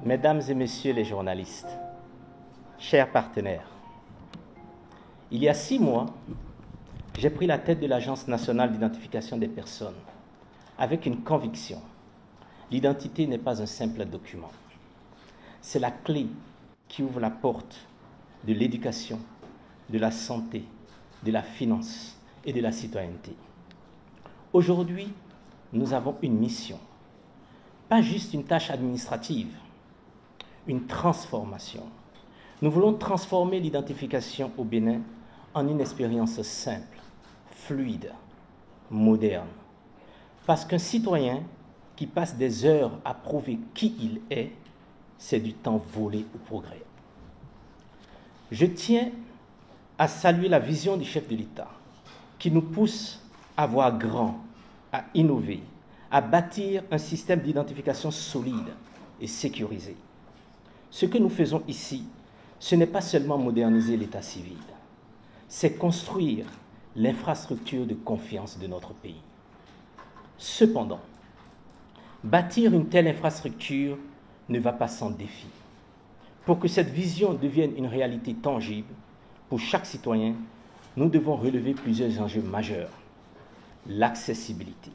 Mesdames et messieurs les journalistes, chers partenaires, il y a 6 mois, j'ai pris la tête de l'Agence nationale d'identification des personnes avec une conviction. L'identité n'est pas un simple document. C'est la clé qui ouvre la porte de l'éducation, de la santé, de la finance et de la citoyenneté. Aujourd'hui, nous avons une mission, pas juste une tâche administrative, une transformation. Nous voulons transformer l'identification au Bénin en une expérience simple, fluide, moderne. Parce qu'un citoyen qui passe des heures à prouver qui il est, c'est du temps volé au progrès. Je tiens à saluer la vision du chef de l'État qui nous pousse à voir grand, à innover, à bâtir un système d'identification solide et sécurisé. Ce que nous faisons ici, ce n'est pas seulement moderniser l'état civil, c'est construire l'infrastructure de confiance de notre pays. Cependant, bâtir une telle infrastructure ne va pas sans défi. Pour que cette vision devienne une réalité tangible, pour chaque citoyen, nous devons relever plusieurs enjeux majeurs. L'accessibilité.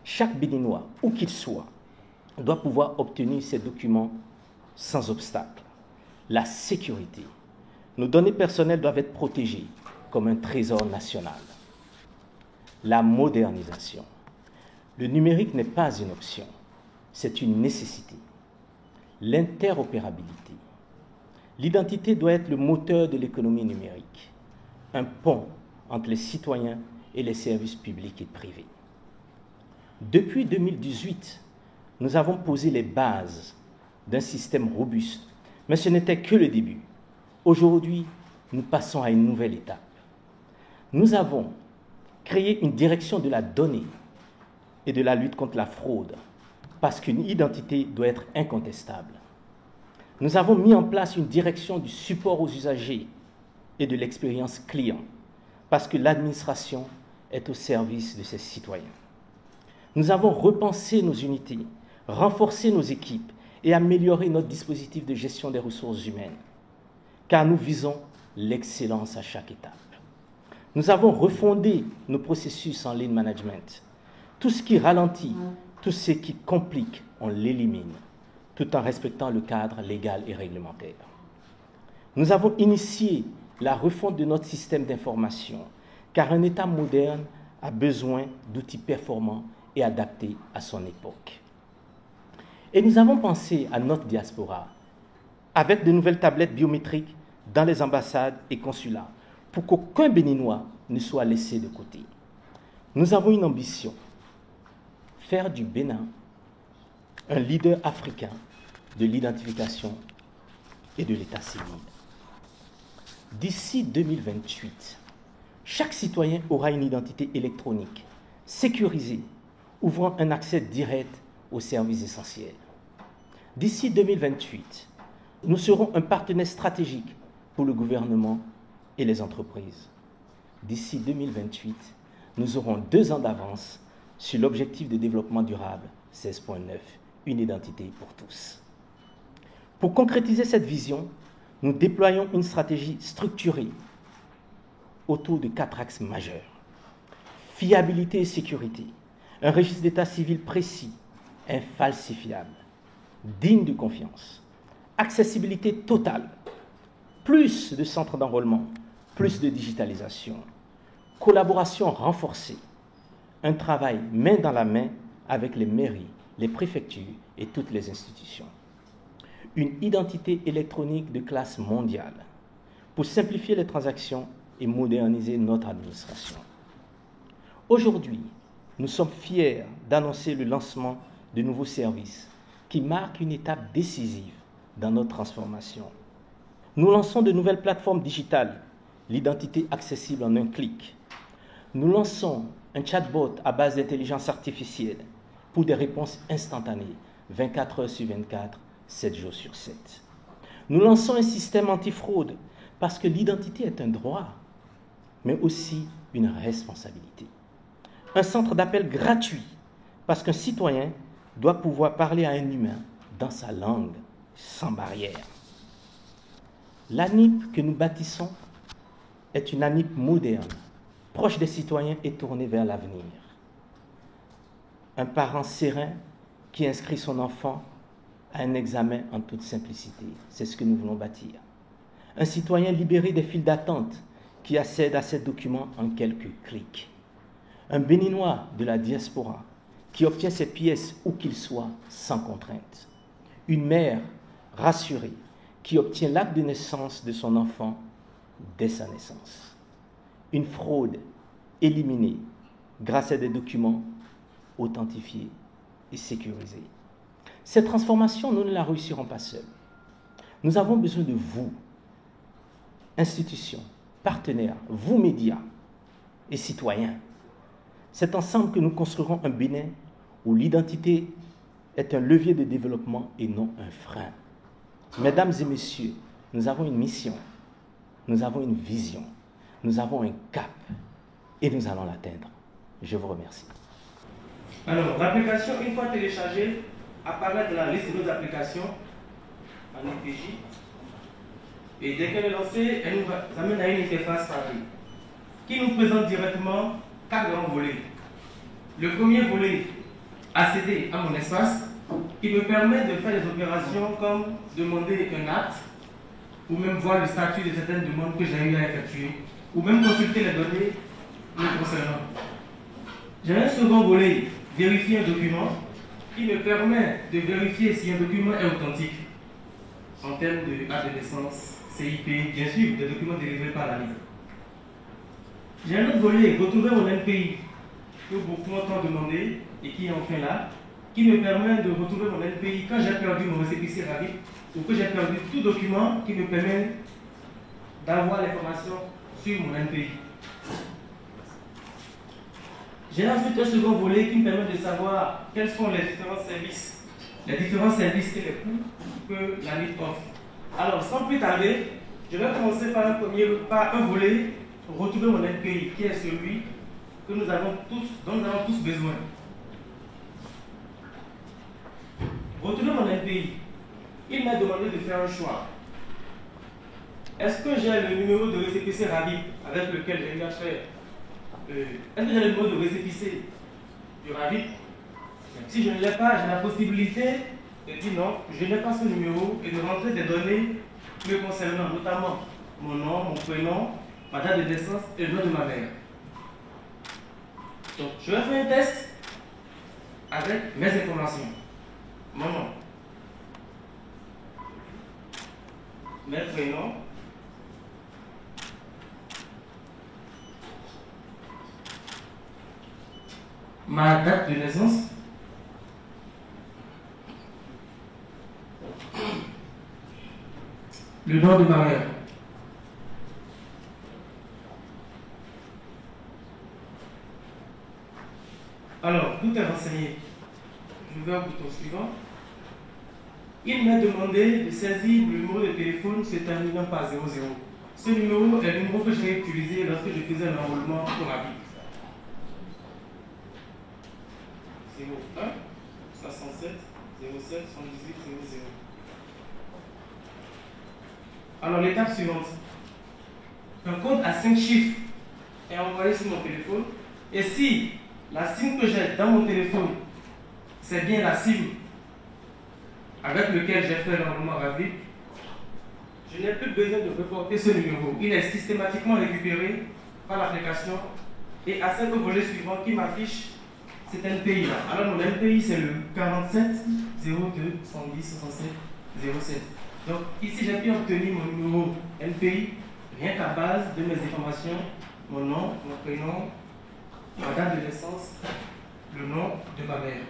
Chaque Béninois, où qu'il soit, doit pouvoir obtenir ces documents sans obstacle. La sécurité. Nos données personnelles doivent être protégées comme un trésor national. La modernisation. Le numérique n'est pas une option, c'est une nécessité. L'interopérabilité. L'identité doit être le moteur de l'économie numérique, un pont entre les citoyens et les services publics et privés. Depuis 2018, nous avons posé les bases d'un système robuste, mais ce n'était que le début. Aujourd'hui, nous passons à une nouvelle étape. Nous avons créé une direction de la donnée et de la lutte contre la fraude, parce qu'une identité doit être incontestable. Nous avons mis en place une direction du support aux usagers et de l'expérience client, parce que l'administration est au service de ses citoyens. Nous avons repensé nos unités, renforcé nos équipes et amélioré notre dispositif de gestion des ressources humaines, car nous visons l'excellence à chaque étape. Nous avons refondé nos processus en lean management. Tout ce qui ralentit, tout ce qui complique, on l'élimine, tout en respectant le cadre légal et réglementaire. Nous avons initié la refonte de notre système d'information, car un État moderne a besoin d'outils performants et adaptés à son époque. Et nous avons pensé à notre diaspora, avec de nouvelles tablettes biométriques dans les ambassades et consulats, pour qu'aucun Béninois ne soit laissé de côté. Nous avons une ambition, faire du Bénin un leader africain de l'identification et de l'état civil. D'ici 2028, chaque citoyen aura une identité électronique, sécurisée, ouvrant un accès direct aux services essentiels. D'ici 2028, nous serons un partenaire stratégique pour le gouvernement et les entreprises. D'ici 2028, nous aurons 2 ans d'avance sur l'objectif de développement durable 16.9, une identité pour tous. Pour concrétiser cette vision, nous déployons une stratégie structurée autour de 4 axes majeurs. Fiabilité et sécurité, un registre d'état civil précis, infalsifiable, digne de confiance, accessibilité totale, plus de centres d'enrôlement, plus de digitalisation, collaboration renforcée, un travail main dans la main avec les mairies, les préfectures et toutes les institutions. Une identité électronique de classe mondiale pour simplifier les transactions et moderniser notre administration. Aujourd'hui, nous sommes fiers d'annoncer le lancement de nouveaux services qui marquent une étape décisive dans notre transformation. Nous lançons de nouvelles plateformes digitales, l'identité accessible en un clic. Nous lançons un chatbot à base d'intelligence artificielle pour des réponses instantanées, 24 heures sur 24, 7 jours sur 7. Nous lançons un système antifraude parce que l'identité est un droit, mais aussi une responsabilité. Un centre d'appel gratuit parce qu'un citoyen doit pouvoir parler à un humain dans sa langue sans barrière. L'ANIP que nous bâtissons est une ANIP moderne, proche des citoyens et tournée vers l'avenir. Un parent serein qui inscrit son enfant à un examen en toute simplicité. C'est ce que nous voulons bâtir. Un citoyen libéré des files d'attente qui accède à ces documents en quelques clics. Un Béninois de la diaspora qui obtient ses pièces où qu'il soit sans contrainte. Une mère rassurée qui obtient l'acte de naissance de son enfant dès sa naissance. Une fraude éliminée grâce à des documents authentifiés et sécurisés. Cette transformation, nous ne la réussirons pas seuls. Nous avons besoin de vous, institutions, partenaires, vous médias et citoyens. C'est ensemble que nous construirons un Bénin où l'identité est un levier de développement et non un frein. Mesdames et messieurs, nous avons une mission, nous avons une vision, nous avons un cap et nous allons l'atteindre. Je vous remercie. Alors, l'application, une fois téléchargée, apparaît dans la liste de nos applications en IPJ. Et dès qu'elle est lancée, elle nous amène à une interface pareille qui nous présente directement 4 grands volets. Le premier volet, accéder à mon espace, qui me permet de faire des opérations comme demander un acte, ou même voir le statut de certaines demandes que j'ai eu à effectuer, ou même consulter les données me concernant. J'ai un second volet, vérifier un document, qui me permet de vérifier si un document est authentique en termes de acte de naissance, CIP, bien sûr, des documents délivrés par la liste. J'ai un autre volet, retrouver mon NPI, que beaucoup m'ont demandé et qui est enfin là, qui me permet de retrouver mon NPI quand j'ai perdu mon récépissé rapide ou que j'ai perdu tout document qui me permet d'avoir l'information sur mon NPI. J'ai ensuite un second volet qui me permet de savoir quels sont les différents services et les coûts que la NIP offre. Alors, sans plus tarder, je vais commencer par un volet pour retrouver mon NPI, qui est celui que dont nous avons tous besoin. Retrouver mon NPI, il m'a demandé de faire un choix. Est-ce que j'ai le numéro de récépissé RAVIP avec lequel j'ai eu à faire est-ce que j'ai le numéro de récépissé du RAVIP? Si je ne l'ai pas, j'ai la possibilité de dire non, je n'ai pas ce numéro et de rentrer des données me concernant, notamment mon nom, mon prénom, ma date de naissance et le nom de ma mère. Donc, je vais faire un test avec mes informations. Mon nom, mes prénoms, ma date de naissance, le nom de ma mère. Alors, tout est renseigné. Je vais au bouton suivant. Il m'a demandé de saisir le numéro de téléphone se terminant par 00. Ce numéro est le numéro que j'ai utilisé lorsque je faisais un enrôlement pour la vie. 01 67 07 78 00. Alors, l'étape suivante. Un code à 5 chiffres est envoyé sur mon téléphone. Et si la SIM que j'ai dans mon téléphone, c'est bien la SIM avec laquelle j'ai fait l'enrôlement rapide, je n'ai plus besoin de reporter ce numéro. Il est systématiquement récupéré par l'application et à 5 volets suivants qui m'affiche cet NPI là. Alors mon NPI c'est le 47 02 110 67 07. Donc ici j'ai pu obtenir mon numéro NPI rien qu'à base de mes informations, mon nom, mon prénom, ma date de naissance, le nom de ma mère.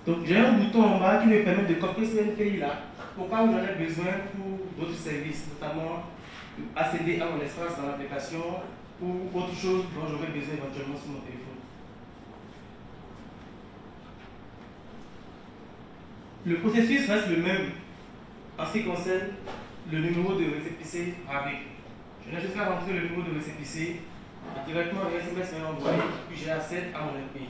Donc j'ai un bouton en bas qui me permet de copier ce NPI là pour pas où j'en ai besoin pour d'autres services, notamment accéder à mon espace dans l'application ou autre chose dont j'aurais besoin éventuellement sur mon téléphone. Le processus reste le même en ce qui concerne le numéro de récépissé RAVIP. Je n'ai juste qu'à rentrer le numéro de récépissé, directement un SMS m'est envoyé, puis j'ai accès à mon NPI.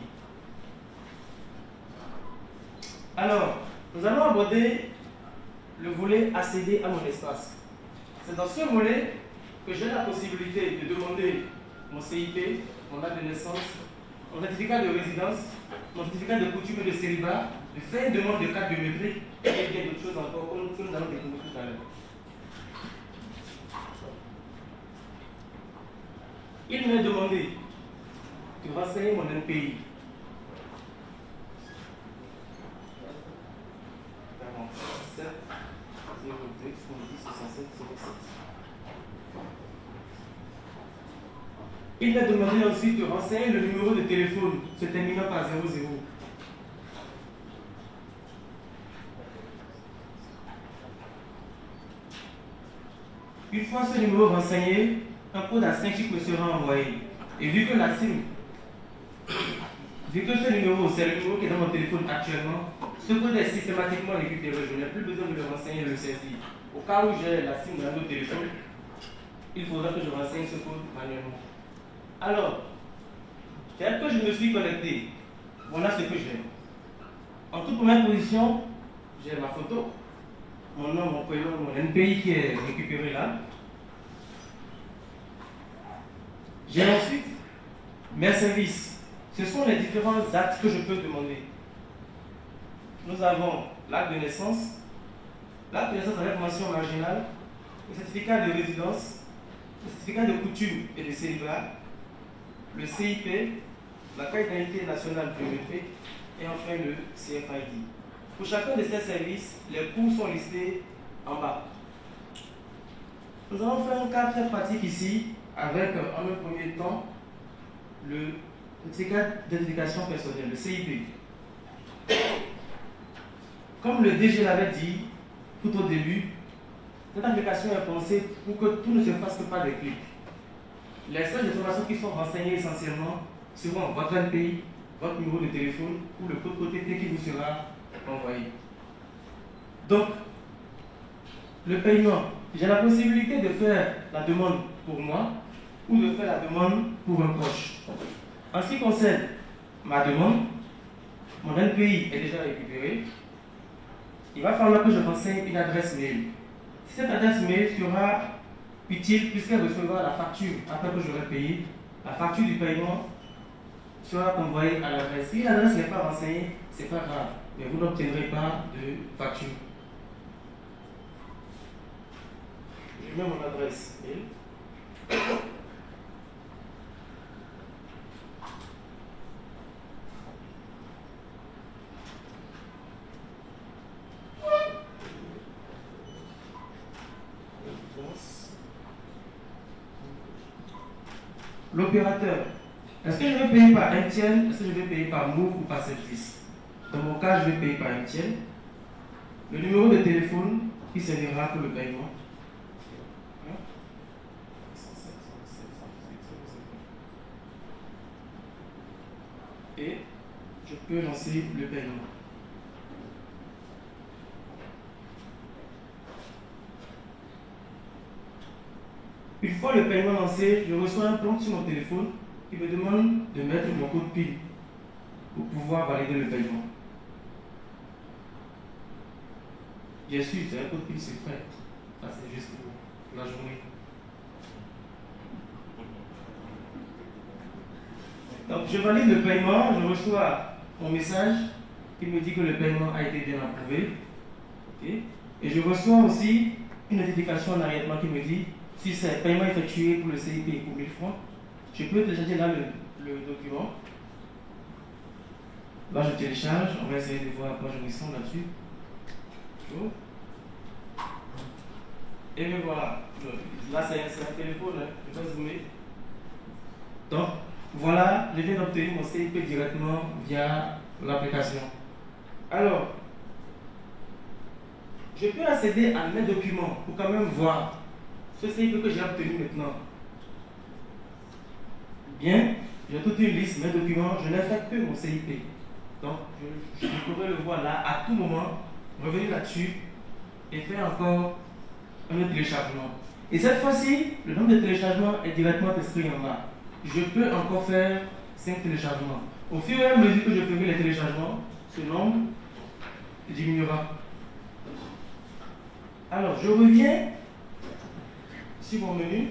Alors, nous allons aborder le volet accéder à mon espace. C'est dans ce volet que j'ai la possibilité de demander mon CIP, mon acte de naissance, mon certificat de résidence, mon certificat de coutume et de célibat, de faire une demande de carte biométrique et bien d'autres choses encore que nous allons découvrir tout à l'heure. Il m'est demandé de renseigner mon NPI. Il m'a demandé ensuite de renseigner le numéro de téléphone se terminant par 00. Une fois ce numéro renseigné, un code à 5 chiffres me sera envoyé. Et vu que la SIM, vu que ce numéro, c'est le numéro qui est dans mon téléphone actuellement, ce code est systématiquement récupéré. Je n'ai plus besoin de le renseigner et de le saisir. Au cas où j'ai la SIM dans mon téléphone, il faudra que je renseigne ce code manuellement. Alors, tel que je me suis connecté, voilà ce que j'ai. En toute première position, j'ai ma photo, mon nom, mon prénom, mon NPI qui est récupéré là. J'ai ensuite mes services. Ce sont les différents actes que je peux demander. Nous avons l'acte de naissance avec mention marginale, le certificat de résidence, le certificat de coutume et de célibat, le CIP, la carte d'identité nationale biométrique et enfin le CFID. Pour chacun de ces services, les coûts sont listés en bas. Nous allons faire un cas très pratique ici avec en un premier temps le certificat d'identification personnelle, le CIP. Comme le DG l'avait dit tout au début, cette application est pensée pour que tout ne se fasse que par des clics. Les seules informations qui sont renseignées essentiellement seront votre NPI, votre numéro de téléphone ou le code OTP qui vous sera envoyé. Donc, le paiement, j'ai la possibilité de faire la demande pour moi ou de faire la demande pour un proche. En ce qui concerne ma demande, mon NPI est déjà récupéré. Il va falloir que je renseigne une adresse mail. Cette adresse mail sera utile puisqu'elle recevra la facture après que j'aurai payé. La facture du paiement sera envoyée à l'adresse. Si l'adresse n'est pas renseignée, ce n'est pas grave, mais vous n'obtiendrez pas de facture. Je mets mon adresse mail. L'opérateur, est-ce que je vais payer par MTN, est-ce que je vais payer par Move ou par Service? Dans mon cas, je vais payer par MTN. Le numéro de téléphone qui servira pour le paiement. Et je peux lancer le paiement. Une fois le paiement lancé, je reçois un prompt sur mon téléphone qui me demande de mettre mon code PIN pour pouvoir valider le paiement. Bien sûr, c'est un code PIN secret. Ça, c'est juste pour la journée. Donc, je valide le paiement, je reçois mon message qui me dit que le paiement a été bien approuvé. Okay. Et je reçois aussi une notification en arrière-plan qui me dit si c'est paiement effectué pour le CIP pour 1000 francs, je peux télécharger là le document. Là, je télécharge, on va essayer de voir à quoi je ressemble là-dessus. Et me voilà. Là, c'est un téléphone, hein. Je vais zoomer. Donc, voilà, je viens d'obtenir mon CIP directement via l'application. Alors, je peux accéder à mes documents pour quand même voir ce CIP que j'ai obtenu maintenant. Bien, j'ai toute une liste, mes documents, je n'ai fait que mon CIP. Donc, je pourrais le voir là, à tout moment, revenir là-dessus et faire encore un autre téléchargement. Et cette fois-ci, le nombre de téléchargements est directement inscrit en bas. Je peux encore faire 5 téléchargements. Au fur et à mesure que je ferai les téléchargements, ce nombre diminuera. Alors, je reviens sur mon menu.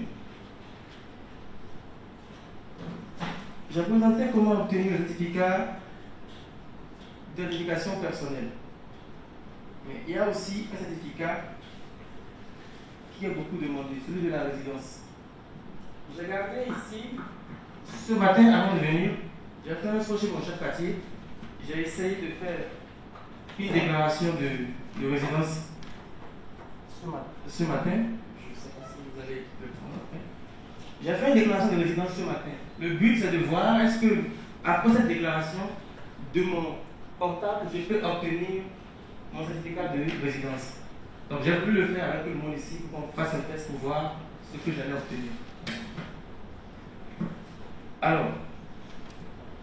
J'ai présenté comment obtenir le certificat d'identification personnelle. Mais il y a aussi un certificat qui est beaucoup demandé, celui de la résidence. J'ai gardé ici, ce matin avant de venir, j'ai fait un saut chez mon chef quartier. J'ai essayé de faire une déclaration de résidence ce matin. Je ne sais pas si vous allez le prendre après. J'ai fait une déclaration de résidence ce matin. Le but, c'est de voir est-ce que, après cette déclaration, de mon portable, je peux obtenir mon certificat de résidence. Donc, j'ai voulu le faire avec tout le monde ici pour qu'on fasse un test pour voir ce que j'allais obtenir. Alors,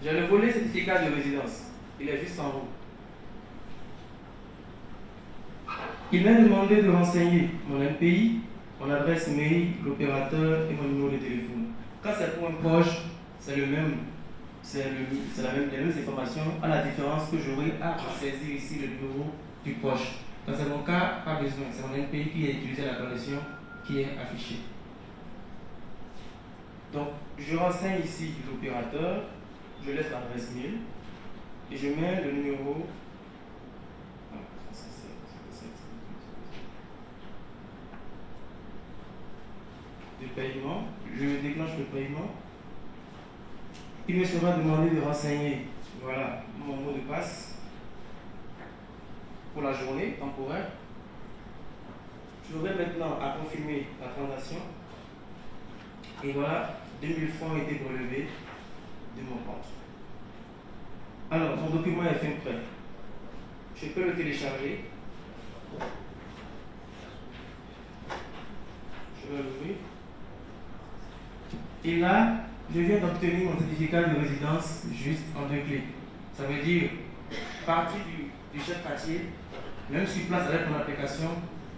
j'ai le volet certificat de résidence. Il est juste en haut. Il m'a demandé de renseigner mon NPI, mon adresse mail, l'opérateur et mon numéro de téléphone. Quand c'est pour un proche, c'est le même, les mêmes informations, à la différence que j'aurai à saisir ici le numéro du proche. Dans mon cas, pas besoin, c'est mon NPI qui est utilisé à la connexion qui est affiché. Donc, je renseigne ici l'opérateur, je laisse l'adresse mail et je mets le numéro de paiement, je déclenche le paiement. Il me sera demandé de renseigner, voilà, mon mot de passe pour la journée temporaire. J'aurai maintenant à confirmer la transaction. Et voilà, 2000 francs ont été prélevés de mon compte. Alors, mon document est fin prêt. Je peux le télécharger. Je vais l'ouvrir. Et là, je viens d'obtenir mon certificat de résidence juste en 2 clics. Ça veut dire, partir du chef quartier, même sur place avec mon application,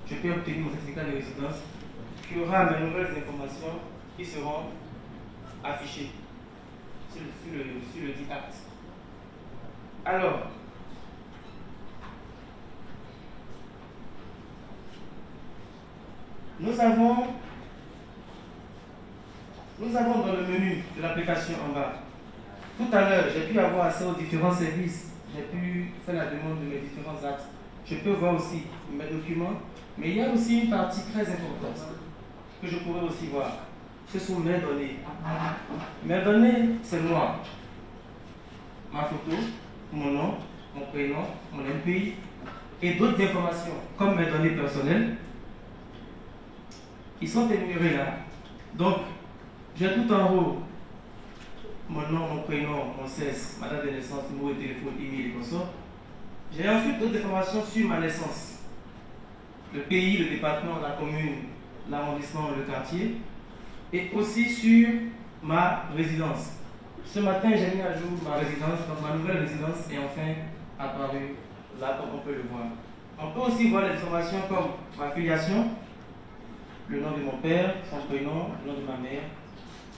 je peux obtenir mon certificat de résidence qui aura mes nouvelles informations qui seront affichées sur le dit acte. Alors, nous avons dans le menu de l'application en bas. Tout à l'heure, j'ai pu avoir accès aux différents services. J'ai pu faire la demande de mes différents actes. Je peux voir aussi mes documents. Mais il y a aussi une partie très importante que je pourrais aussi voir. Ce sont mes données. Mes données, c'est moi. Ma photo, mon nom, mon prénom, mon NPI et d'autres informations comme mes données personnelles. Ils sont énumérés là. Donc, j'ai tout en haut mon nom, mon prénom, mon CES, ma date de naissance, numéro de téléphone, email et consorts. J'ai ensuite d'autres informations sur ma naissance. Le pays, le département, la commune, l'arrondissement, le quartier. Et aussi sur ma résidence. Ce matin, j'ai mis à jour ma résidence, donc ma nouvelle résidence est enfin apparue là comme on peut le voir. On peut aussi voir les informations comme ma filiation, le nom de mon père, son prénom, le nom de ma mère,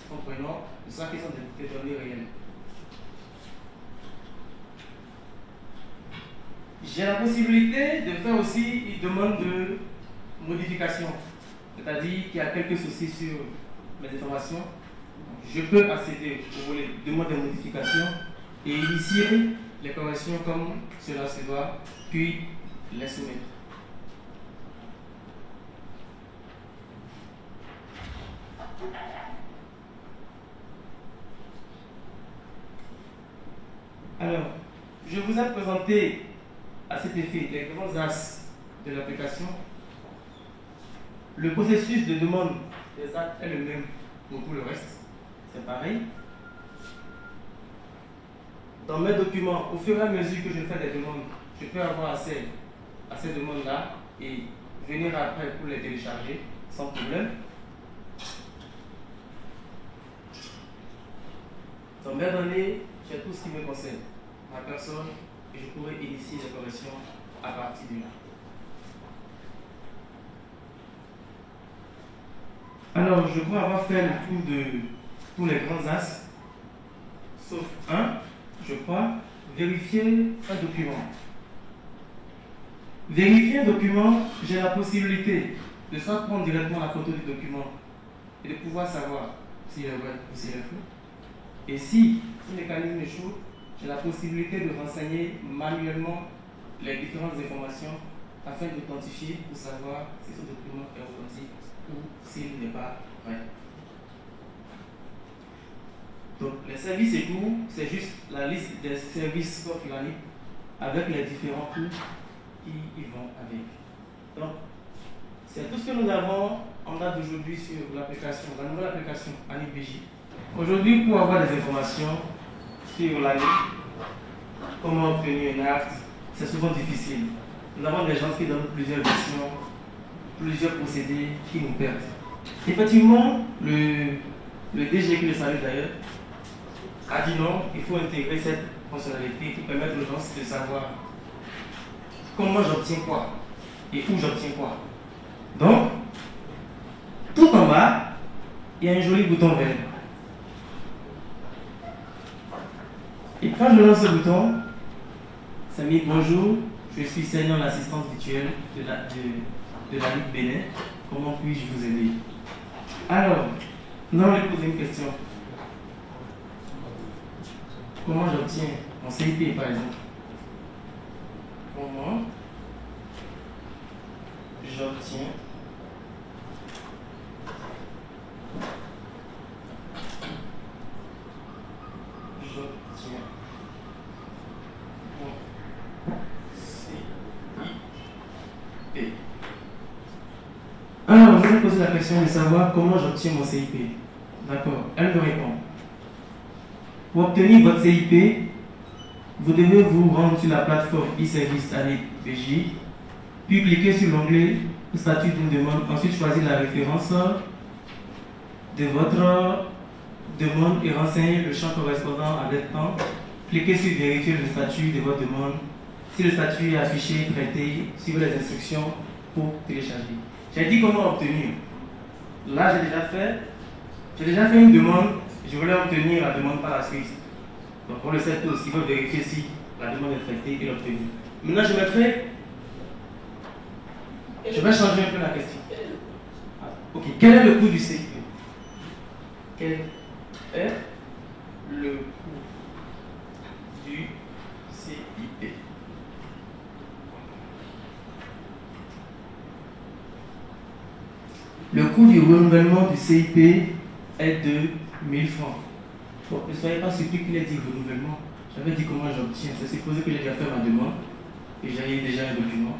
son prénom, tout ça qui sont des données réelles. J'ai la possibilité de faire aussi une demande de modification, c'est-à-dire qu'il y a quelques soucis sur mes informations. Je peux accéder au volet demande de modification et initier les corrections comme cela se doit, puis les soumettre. Alors, je vous ai présenté à cet effet les grands axes de l'application. Le processus de demande des actes est le même pour tout le reste. C'est pareil. Dans mes documents, au fur et à mesure que je fais des demandes, je peux avoir accès à ces demandes-là et venir après pour les télécharger sans problème. Dans mes données, j'ai tout ce qui me concerne, ma personne, et je pourrais initier les corrections à partir de là. Alors, je crois avoir fait le tour de tous les grands axes, sauf un, je crois, vérifier un document. Vérifier un document, j'ai la possibilité de soit prendre directement la photo du document et de pouvoir savoir s'il est vrai ou s'il est faux. Et si le mécanisme échoue, j'ai la possibilité de renseigner manuellement les différentes informations afin d'authentifier pour savoir si ce document est authentique ou s'il n'est pas vrai. Donc, les services écourts, c'est juste la liste des services qu'offre l'ANIP avec les différents coûts qui y vont avec. Donc, c'est tout ce que nous avons en date d'aujourd'hui sur l'application, la nouvelle application ANIP BJ. Aujourd'hui, pour avoir des informations sur l'ANIP, comment obtenir une acte, c'est souvent difficile. Nous avons des gens qui donnent plusieurs versions, plusieurs procédés qui nous perdent. Effectivement, le DG qui le salue d'ailleurs a dit non, il faut intégrer cette fonctionnalité pour permettre aux gens de savoir comment j'obtiens quoi et où j'obtiens quoi. Donc, tout en bas, il y a un joli bouton vert. Et quand je lance ce bouton, ça met bonjour, je suis Seigneur, l'assistante virtuelle de la Ligue Bénin. Comment puis-je vous aider? Alors, nous allons lui poser une question. Comment j'obtiens mon CIP par exemple? Comment j'obtiens mon CIP? Alors, je vais poser la question de savoir comment j'obtiens mon CIP. D'accord, elle me répond. Pour obtenir votre CIP, vous devez vous rendre sur la plateforme e-service ANIP BJ, puis cliquer sur l'onglet statut d'une demande, ensuite choisir la référence de votre demande et renseigner le champ correspondant avec temps. Cliquez sur vérifier le statut de votre demande. Si le statut est affiché, traité, suivez les instructions pour télécharger. J'ai dit comment obtenir. Là, j'ai déjà fait une demande. Je voulais obtenir la demande par la suite. Donc on le sait tous, il faut vérifier si la demande est traitée et obtenue. Maintenant je vais changer un peu la question. Ok, quel est le coût du CIP? Quel est le coût du CIP? Le coût du renouvellement du CIP est de 1000 francs. Bon, ne soyez pas surpris qu'il ait dit renouvellement. J'avais dit comment j'obtiens. C'est supposé que j'ai déjà fait ma demande et j'ai déjà un document.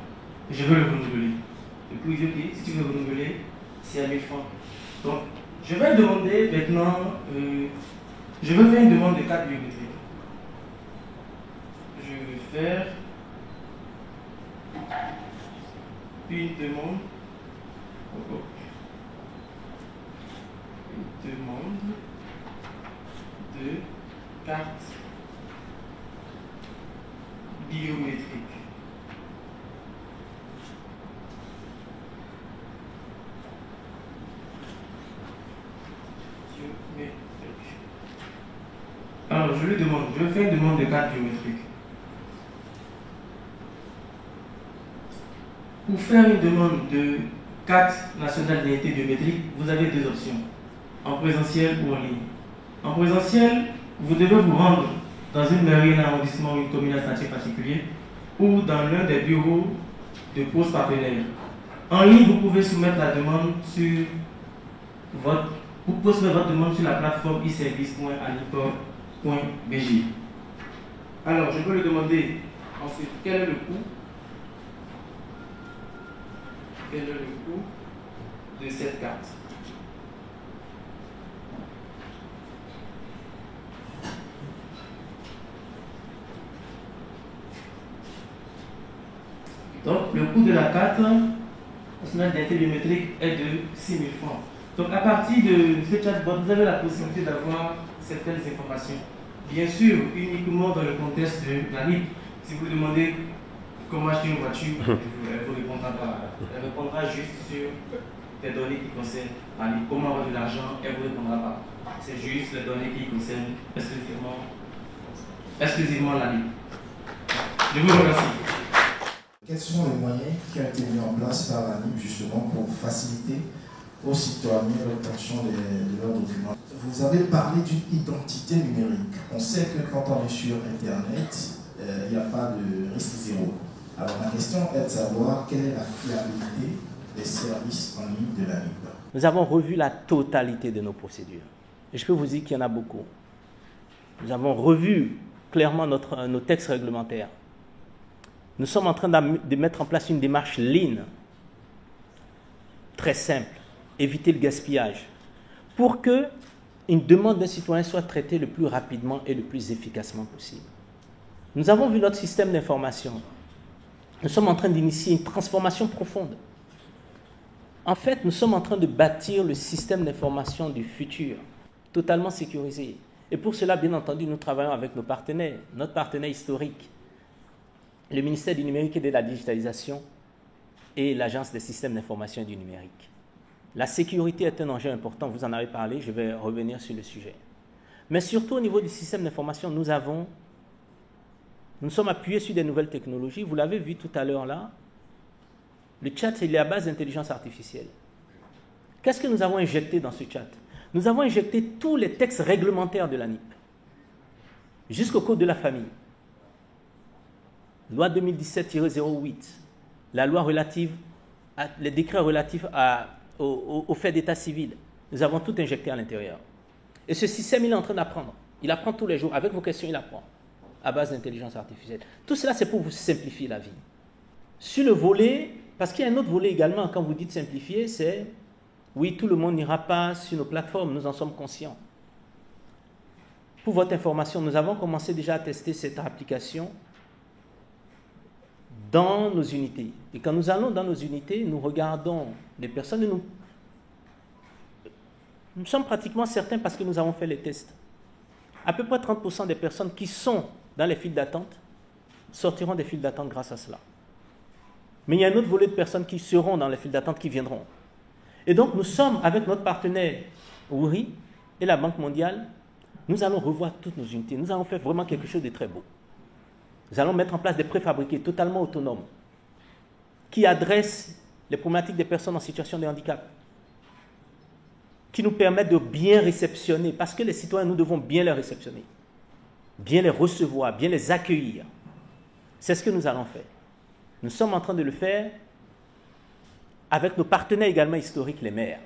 Et je veux le renouveler. Le coup, il dit ok, si tu veux renouveler, c'est à 1000 francs. Donc, je vais demander maintenant, je veux faire une demande de carte biométrique. Je vais faire une demande. Une demande de carte biométrique. Alors, je lui demande, je fais une demande de carte biométrique. Pour faire une demande de carte nationale d'identité biométrique, vous avez deux options, en présentiel ou en ligne. En présentiel, vous devez vous rendre dans une mairie, un arrondissement ou une commune à statut particulier ou dans l'un des bureaux de poste partenaires. En ligne, vous pouvez soumettre la demande sur votre demande sur la plateforme e-service.anipor.bj. Alors, je peux lui demander ensuite quel est le coût. Quel est le coût de cette carte? Donc, le coût de la carte nationale d'identité biométrique est de 6 000 francs. Donc, à partir de ce chatbot, vous avez la possibilité d'avoir certaines informations. Bien sûr, uniquement dans le contexte de l'ANIP. Si vous demandez comment acheter une voiture, elle ne vous répondra pas. Elle répondra juste sur des données qui concernent l'ANIP. Comment avoir de l'argent, elle ne vous répondra pas. C'est juste les données qui concernent exclusivement l'ANIP. Je vous remercie. Quels sont les moyens qui ont été mis en place par l'ANIP justement pour faciliter aux citoyens l'obtention de leurs documents? Vous avez parlé d'une identité numérique. On sait que quand on est sur Internet, il n'y a pas de risque zéro. Alors ma question est de savoir quelle est la fiabilité des services en ligne de l'ANIP. Nous avons revu la totalité de nos procédures. Et je peux vous dire qu'il y en a beaucoup. Nous avons revu clairement nos textes réglementaires. Nous sommes en train de mettre en place une démarche lean, très simple, éviter le gaspillage, pour que une demande d'un citoyen soit traitée le plus rapidement et le plus efficacement possible. Nous avons vu notre système d'information. Nous sommes en train d'initier une transformation profonde. En fait, nous sommes en train de bâtir le système d'information du futur, totalement sécurisé. Et pour cela, bien entendu, nous travaillons avec nos partenaires, notre partenaire historique, le ministère du numérique et de la digitalisation et l'Agence des systèmes d'information et du numérique. La sécurité est un enjeu important, vous en avez parlé, je vais revenir sur le sujet. Mais surtout au niveau du système d'information, nous sommes appuyés sur des nouvelles technologies. Vous l'avez vu tout à l'heure là, le chat, il est à base d'intelligence artificielle. Qu'est-ce que nous avons injecté dans ce chat? Nous avons injecté tous les textes réglementaires de l'ANIP, jusqu'au code de la famille. Loi 2017-08, la loi relative, les décrets relatifs au fait d'état civil. Nous avons tout injecté à l'intérieur. Et ce système, il est en train d'apprendre. Il apprend tous les jours. Avec vos questions, il apprend à base d'intelligence artificielle. Tout cela, c'est pour vous simplifier la vie. Sur le volet, parce qu'il y a un autre volet également, quand vous dites simplifier, c'est, oui, tout le monde n'ira pas sur nos plateformes, nous en sommes conscients. Pour votre information, nous avons commencé déjà à tester cette application dans nos unités. Et quand nous allons dans nos unités, nous regardons les personnes et nous sommes pratiquement certains, parce que nous avons fait les tests, à peu près 30% des personnes qui sont dans les files d'attente sortiront des files d'attente grâce à cela. Mais il y a un autre volet de personnes qui seront dans les files d'attente qui viendront. Et donc nous sommes avec notre partenaire Ouri et la Banque mondiale, nous allons revoir toutes nos unités. Nous allons faire vraiment quelque chose de très beau. Nous allons mettre en place des préfabriqués totalement autonomes qui adressent les problématiques des personnes en situation de handicap, qui nous permettent de bien réceptionner, parce que les citoyens, nous devons bien les réceptionner, bien les recevoir, bien les accueillir. C'est ce que nous allons faire. Nous sommes en train de le faire avec nos partenaires également historiques, les maires.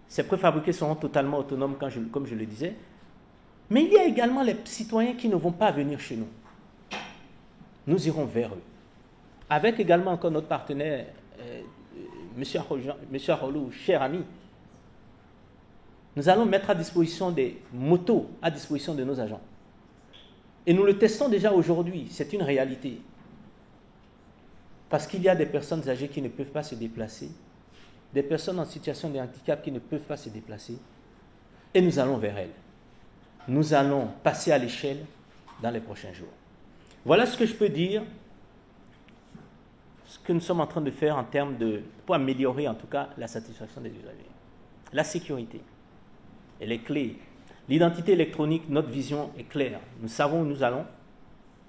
Ces préfabriqués seront totalement autonomes, comme je le disais. Mais il y a également les citoyens qui ne vont pas venir chez nous. Nous irons vers eux. Avec également encore notre partenaire, M. Arolou, cher ami, nous allons mettre à disposition des motos à disposition de nos agents. Et nous le testons déjà aujourd'hui, c'est une réalité. Parce qu'il y a des personnes âgées qui ne peuvent pas se déplacer, des personnes en situation de handicap qui ne peuvent pas se déplacer, et nous allons vers elles. Nous allons passer à l'échelle dans les prochains jours. Voilà ce que je peux dire, ce que nous sommes en train de faire en termes pour améliorer en tout cas la satisfaction des usagers. La sécurité, elle est clé. L'identité électronique, notre vision est claire. Nous savons où nous allons,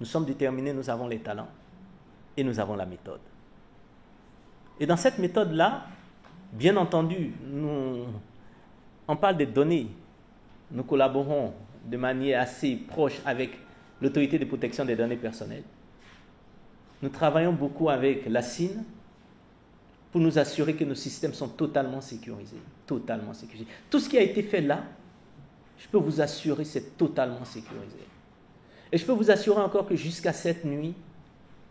nous sommes déterminés, nous avons les talents et nous avons la méthode. Et dans cette méthode-là, bien entendu, on parle des données. Nous collaborons de manière assez proche avec l'autorité de protection des données personnelles. Nous travaillons beaucoup avec la CIN pour nous assurer que nos systèmes sont totalement sécurisés. Totalement sécurisés. Tout ce qui a été fait là, je peux vous assurer, c'est totalement sécurisé. Et je peux vous assurer encore que jusqu'à cette nuit,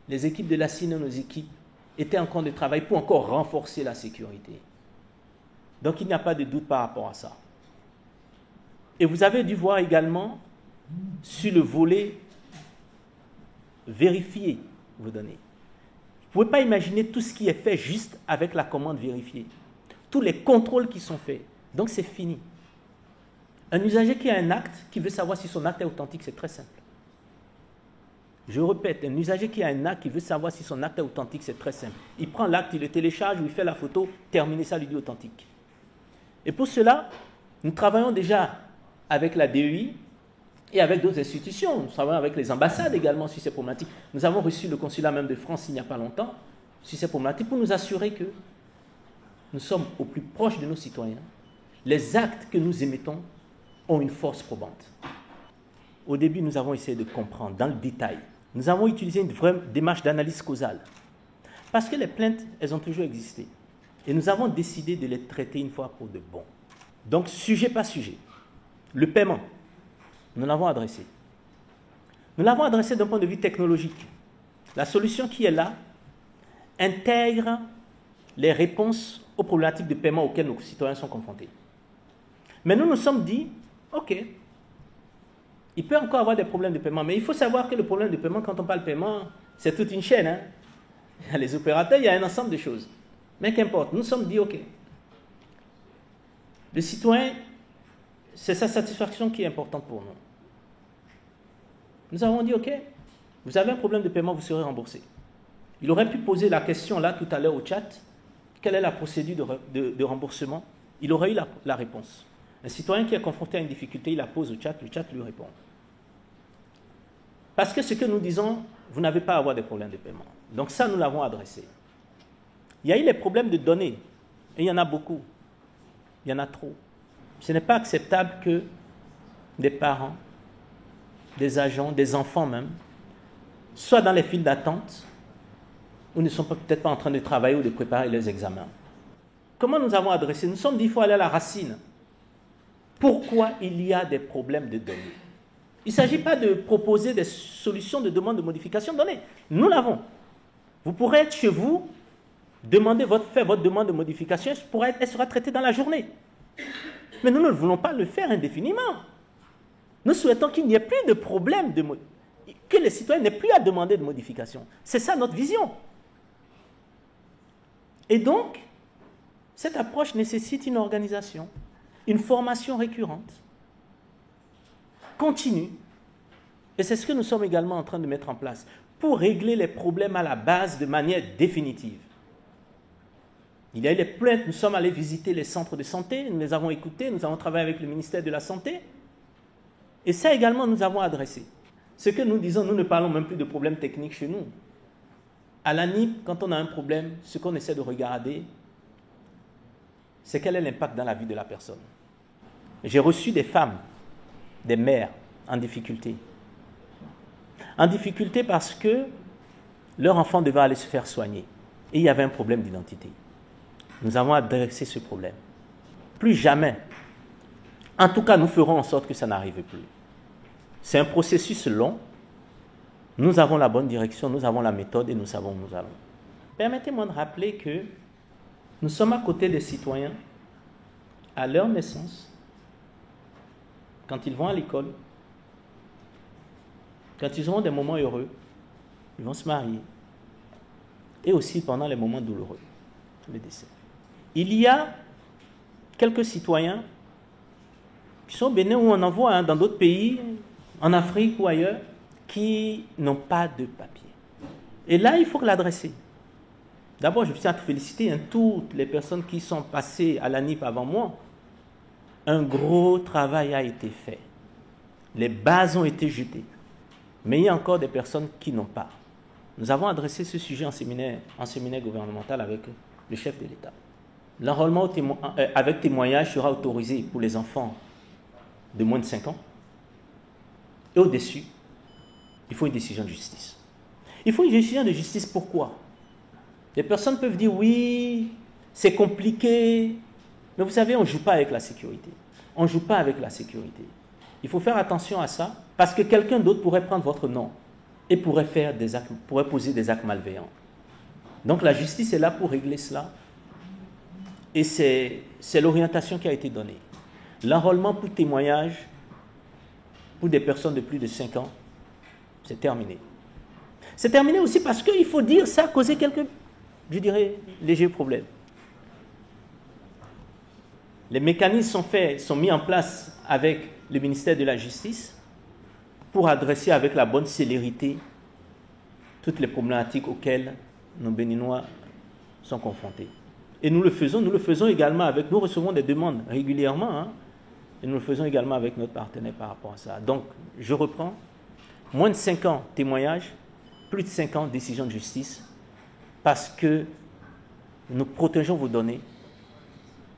les équipes de la CIN et nos équipes étaient en train de travail pour encore renforcer la sécurité. Donc il n'y a pas de doute par rapport à ça. Et vous avez dû voir également sur le volet vérifier vos données. Vous ne pouvez pas imaginer tout ce qui est fait juste avec la commande vérifier. Tous les contrôles qui sont faits. Donc c'est fini. Un usager qui a un acte, qui veut savoir si son acte est authentique, c'est très simple. Je répète, un usager qui a un acte, qui veut savoir si son acte est authentique, c'est très simple. Il prend l'acte, il le télécharge, ou il fait la photo, terminé, ça lui dit authentique. Et pour cela, nous travaillons déjà avec la DEI Et avec d'autres institutions, nous travaillons avec les ambassades également sur ces problématiques. Nous avons reçu le consulat même de France il n'y a pas longtemps sur ces problématiques pour nous assurer que nous sommes au plus proche de nos citoyens. Les actes que nous émettons ont une force probante. Au début, nous avons essayé de comprendre dans le détail. Nous avons utilisé une vraie démarche d'analyse causale. Parce que les plaintes, elles ont toujours existé. Et nous avons décidé de les traiter une fois pour de bon. Donc, sujet par sujet. Le paiement, nous l'avons adressé. Nous l'avons adressé d'un point de vue technologique. La solution qui est là intègre les réponses aux problématiques de paiement auxquelles nos citoyens sont confrontés. Mais nous nous sommes dit, ok, il peut encore avoir des problèmes de paiement, mais il faut savoir que le problème de paiement, quand on parle de paiement, c'est toute une chaîne. Hein. Il y a les opérateurs, il y a un ensemble de choses. Mais qu'importe, nous nous sommes dit, ok, le citoyen, c'est sa satisfaction qui est importante pour nous. Nous avons dit, ok, vous avez un problème de paiement, vous serez remboursé. Il aurait pu poser la question là tout à l'heure au chat, quelle est la procédure de remboursement? Il aurait eu la réponse. Un citoyen qui est confronté à une difficulté, il la pose au chat, le chat lui répond. Parce que ce que nous disons, vous n'avez pas à avoir des problèmes de paiement. Donc ça, nous l'avons adressé. Il y a eu les problèmes de données, et il y en a beaucoup. Il y en a trop. Ce n'est pas acceptable que des parents, des agents, des enfants même, soient dans les files d'attente ou ne sont peut-être pas en train de travailler ou de préparer les examens. Comment nous avons adressé? Nous sommes dit qu'il faut aller à la racine. Pourquoi il y a des problèmes de données? Il ne s'agit pas de proposer des solutions de demande de modification de données. Nous l'avons. Vous pourrez être chez vous, faire votre demande de modification, elle sera traitée dans la journée. Mais nous ne voulons pas le faire indéfiniment. Nous souhaitons qu'il n'y ait plus de problème, que les citoyens n'aient plus à demander de modification. C'est ça notre vision. Et donc, cette approche nécessite une organisation, une formation récurrente, continue. Et c'est ce que nous sommes également en train de mettre en place pour régler les problèmes à la base de manière définitive. Il y a eu les plaintes, nous sommes allés visiter les centres de santé, nous les avons écoutés, nous avons travaillé avec le ministère de la Santé. Et ça également, nous avons adressé. Ce que nous disons, nous ne parlons même plus de problèmes techniques chez nous. À l'ANIP, quand on a un problème, ce qu'on essaie de regarder, c'est quel est l'impact dans la vie de la personne. J'ai reçu des femmes, des mères en difficulté. En difficulté parce que leur enfant devait aller se faire soigner. Et il y avait un problème d'identité. Nous avons adressé ce problème. Plus jamais. En tout cas, nous ferons en sorte que ça n'arrive plus. C'est un processus long. Nous avons la bonne direction, nous avons la méthode et nous savons où nous allons. Permettez-moi de rappeler que nous sommes à côté des citoyens à leur naissance, quand ils vont à l'école, quand ils auront des moments heureux, ils vont se marier, et aussi pendant les moments douloureux, le décès. Il y a quelques citoyens qui sont au Bénin où on en voit dans d'autres pays, en Afrique ou ailleurs, qui n'ont pas de papier. Et là, il faut l'adresser. D'abord, je tiens à te féliciter, toutes les personnes qui sont passées à l'ANIP avant moi. Un gros travail a été fait. Les bases ont été jetées. Mais il y a encore des personnes qui n'ont pas. Nous avons adressé ce sujet en séminaire gouvernemental avec le chef de l'État. L'enrôlement avec témoignage sera autorisé pour les enfants de moins de 5 ans. Et au-dessus, il faut une décision de justice. Il faut une décision de justice, pourquoi? Les personnes peuvent dire, oui, c'est compliqué. Mais vous savez, on ne joue pas avec la sécurité. On ne joue pas avec la sécurité. Il faut faire attention à ça, parce que quelqu'un d'autre pourrait prendre votre nom et pourrait poser des actes malveillants. Donc la justice est là pour régler cela. Et c'est l'orientation qui a été donnée. L'enrôlement pour témoignage, pour des personnes de plus de 5 ans, c'est terminé. C'est terminé aussi parce qu'il faut dire ça a causé quelques, légers problèmes. Les mécanismes sont mis en place avec le ministère de la Justice pour adresser avec la bonne célérité toutes les problématiques auxquelles nos Béninois sont confrontés. Et nous le faisons également nous recevons des demandes régulièrement Et nous le faisons également avec notre partenaire par rapport à ça. Donc, je reprends. Moins de 5 ans, témoignage. Plus de 5 ans, décision de justice. Parce que nous protégeons vos données.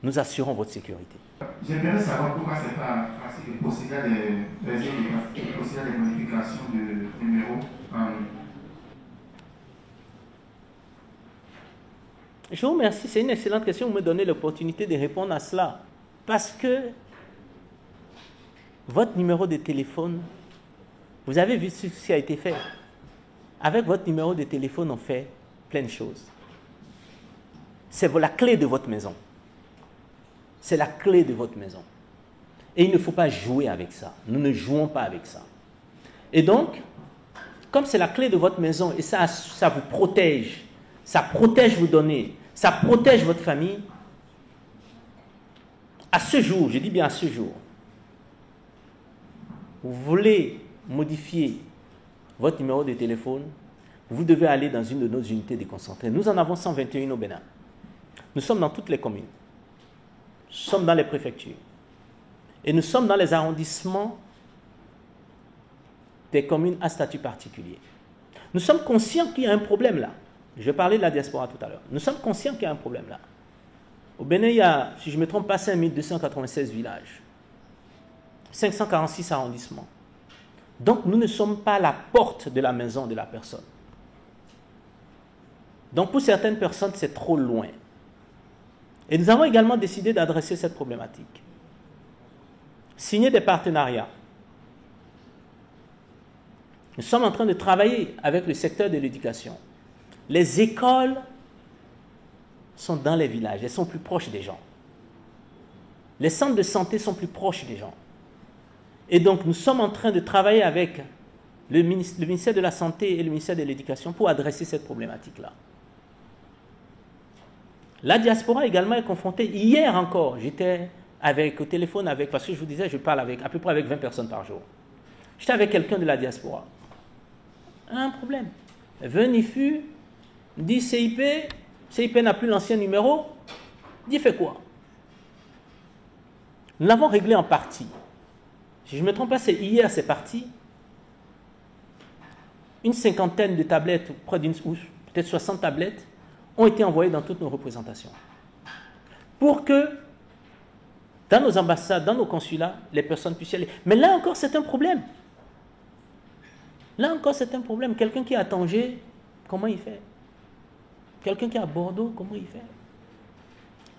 Nous assurons votre sécurité. J'aimerais savoir pourquoi c'est pas facile de procéder à des modifications de numéros en ligne. Je vous remercie, c'est une excellente question. Vous me donnez l'opportunité de répondre à cela. Parce que votre numéro de téléphone, vous avez vu ce qui a été fait. Avec votre numéro de téléphone, on fait plein de choses. C'est la clé de votre maison. C'est la clé de votre maison. Et il ne faut pas jouer avec ça. Nous ne jouons pas avec ça. Et donc, comme c'est la clé de votre maison et ça vous protège, ça protège vos données, ça protège votre famille, à ce jour, je dis bien à ce jour, vous voulez modifier votre numéro de téléphone, vous devez aller dans une de nos unités déconcentrées. Nous en avons 121 au Bénin. Nous sommes dans toutes les communes. Nous sommes dans les préfectures. Et nous sommes dans les arrondissements des communes à statut particulier. Nous sommes conscients qu'il y a un problème là. Je parlais de la diaspora tout à l'heure. Nous sommes conscients qu'il y a un problème là. Au Bénin, il y a, si je ne me trompe pas, 5296 villages. 546 arrondissements. Donc, nous ne sommes pas à la porte de la maison de la personne. Donc, pour certaines personnes, c'est trop loin. Et nous avons également décidé d'adresser cette problématique. Signer des partenariats. Nous sommes en train de travailler avec le secteur de l'éducation. Les écoles sont dans les villages, elles sont plus proches des gens. Les centres de santé sont plus proches des gens. Et donc, nous sommes en train de travailler avec le ministère de la Santé et le ministère de l'Éducation pour adresser cette problématique-là. La diaspora également est confrontée. Hier encore, j'étais au téléphone avec, parce que je vous disais, je parle à peu près avec 20 personnes par jour. J'étais avec quelqu'un de la diaspora. Un problème. Venifu, dit CIP n'a plus l'ancien numéro. Dit fait quoi? Nous l'avons réglé en partie. Si je ne me trompe pas, c'est hier, c'est parti. Une cinquantaine de tablettes, près d'une, ou peut-être 60 tablettes, ont été envoyées dans toutes nos représentations. Pour que, dans nos ambassades, dans nos consulats, les personnes puissent y aller. Mais là encore, c'est un problème. Là encore, c'est un problème. Quelqu'un qui est à Tanger, comment il fait? Quelqu'un qui est à Bordeaux, comment il fait?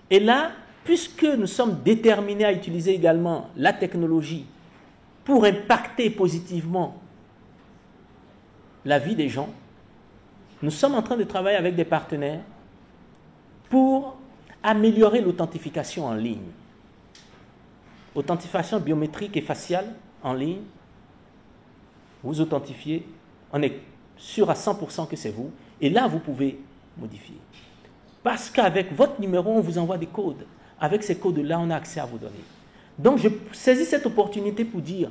Et là, puisque nous sommes déterminés à utiliser également la technologie pour impacter positivement la vie des gens, nous sommes en train de travailler avec des partenaires pour améliorer l'authentification en ligne. Authentification biométrique et faciale en ligne. Vous authentifiez, on est sûr à 100% que c'est vous, et là vous pouvez modifier. Parce qu'avec votre numéro, on vous envoie des codes. Avec ces codes-là, on a accès à vos données. Donc je saisis cette opportunité pour dire,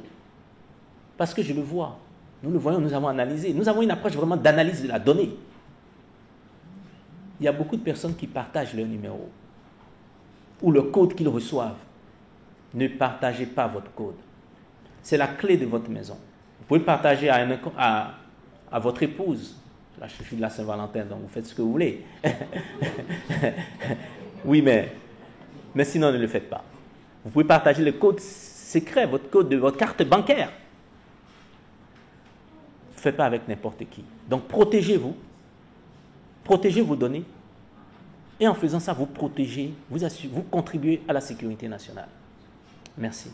parce que je le vois, nous le voyons, nous avons analysé, nous avons une approche vraiment d'analyse de la donnée. Il y a beaucoup de personnes qui partagent leur numéro ou le code qu'ils reçoivent. Ne partagez pas votre code. C'est la clé de votre maison. Vous pouvez le partager à votre épouse. Là, je suis de la Saint-Valentin, donc vous faites ce que vous voulez. Oui, mais sinon, ne le faites pas. Vous pouvez partager le code secret, votre code de votre carte bancaire. Ne le faites pas avec n'importe qui. Donc, protégez-vous. Protégez vos données. Et en faisant ça, vous protégez, vous contribuez à la sécurité nationale. Merci.